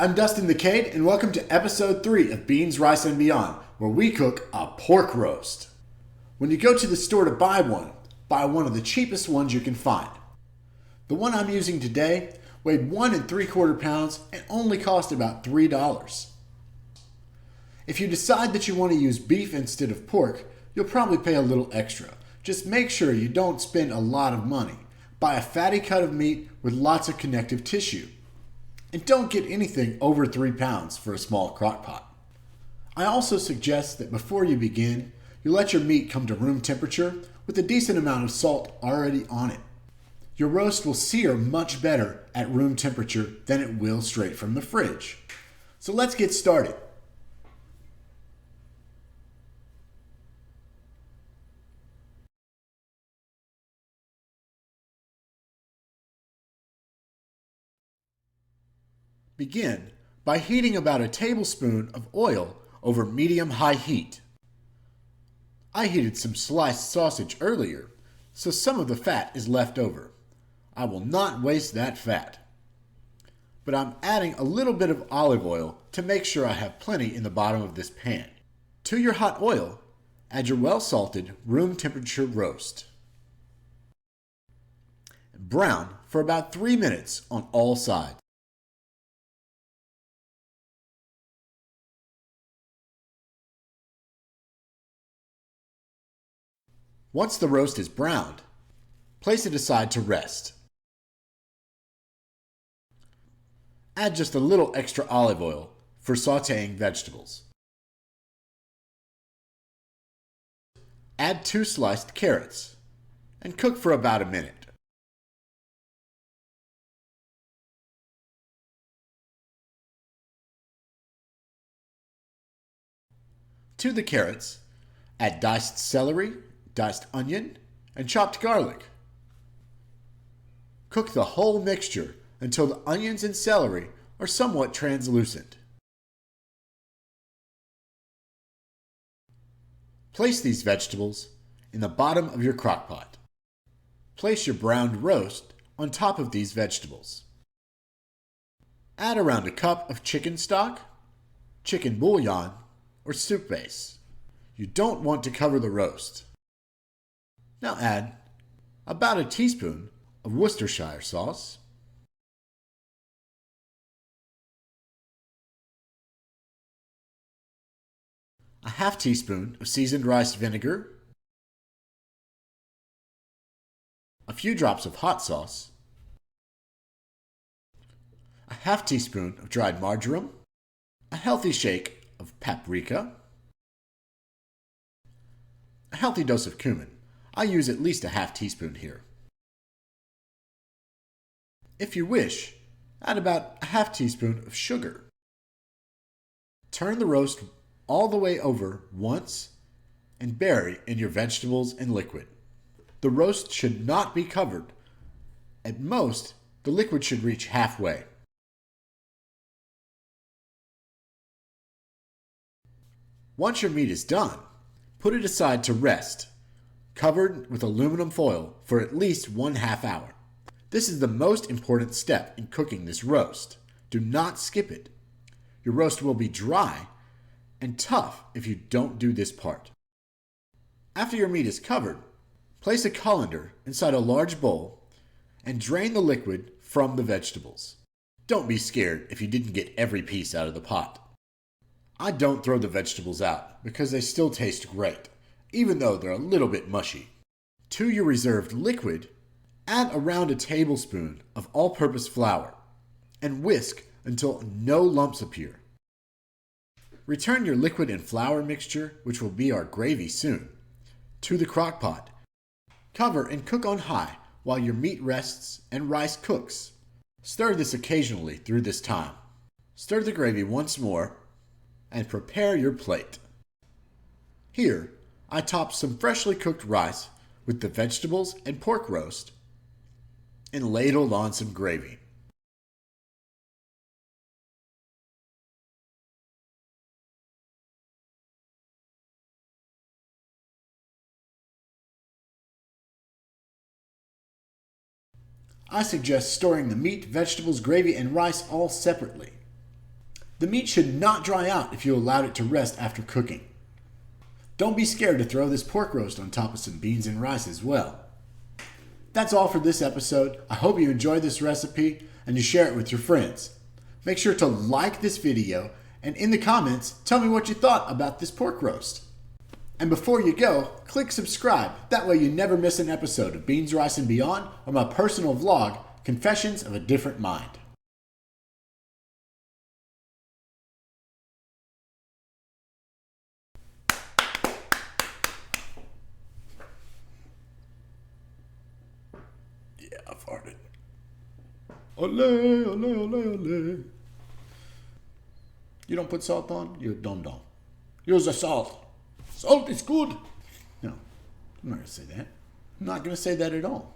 I'm DustinTheCade, and welcome to episode 3 of Beans, Rice, and Beyond, where we cook a pork roast. When you go to the store to buy one of the cheapest ones you can find. The one I'm using today weighed 1 3/4 pounds and only cost about $3. If you decide that you want to use beef instead of pork, you'll probably pay a little extra. Just make sure you don't spend a lot of money. Buy a fatty cut of meat with lots of connective tissue. And don't get anything over 3 pounds for a small crock pot. I also suggest that before you begin, you let your meat come to room temperature with a decent amount of salt already on it. Your roast will sear much better at room temperature than it will straight from the fridge. So let's get started. Begin by heating about a tablespoon of oil over medium-high heat. I heated some sliced sausage earlier, so some of the fat is left over. I will not waste that fat. But I'm adding a little bit of olive oil to make sure I have plenty in the bottom of this pan. To your hot oil, add your well-salted, room-temperature roast. Brown for about 3 minutes on all sides. Once the roast is browned, place it aside to rest. Add just a little extra olive oil for sautéing vegetables. Add 2 sliced carrots and cook for about a minute. To the carrots, add diced celery, diced onion, and chopped garlic. Cook the whole mixture until the onions and celery are somewhat translucent. Place these vegetables in the bottom of your crock pot. Place your browned roast on top of these vegetables. Add around a cup of chicken stock, chicken bouillon, or soup base. You don't want to cover the roast. Now add about a teaspoon of Worcestershire sauce, a half teaspoon of seasoned rice vinegar, a few drops of hot sauce, a half teaspoon of dried marjoram, a healthy shake of paprika, a healthy dose of cumin. I use at least a half teaspoon here. If you wish, add about a half teaspoon of sugar. Turn the roast all the way over once and bury in your vegetables and liquid. The roast should not be covered. At most, the liquid should reach halfway. Once your meat is done, put it aside to rest, covered with aluminum foil for at least 1/2 hour. This is the most important step in cooking this roast. Do not skip it. Your roast will be dry and tough if you don't do this part. After your meat is covered, place a colander inside a large bowl and drain the liquid from the vegetables. Don't be scared if you didn't get every piece out of the pot. I don't throw the vegetables out because they still taste great, even though they're a little bit mushy. To your reserved liquid, add around a tablespoon of all-purpose flour and whisk until no lumps appear. Return your liquid and flour mixture, which will be our gravy soon, to the crock pot. Cover and cook on high while your meat rests and rice cooks. Stir this occasionally through this time. Stir the gravy once more and prepare your plate. Here, I topped some freshly cooked rice with the vegetables and pork roast and ladled on some gravy. I suggest storing the meat, vegetables, gravy, and rice all separately. The meat should not dry out if you allowed it to rest after cooking. Don't be scared to throw this pork roast on top of some beans and rice as well. That's all for this episode. I hope you enjoyed this recipe and you share it with your friends. Make sure to like this video and in the comments, tell me what you thought about this pork roast. And before you go, click subscribe. That way you never miss an episode of Beans, Rice, and Beyond or my personal vlog, Confessions of a Different Mind. Yeah, I farted. Ole, ole, ole, ole. You don't put salt on? You're a dum-dum. Use the salt. Salt is good. No, I'm not going to say that. I'm not going to say that at all.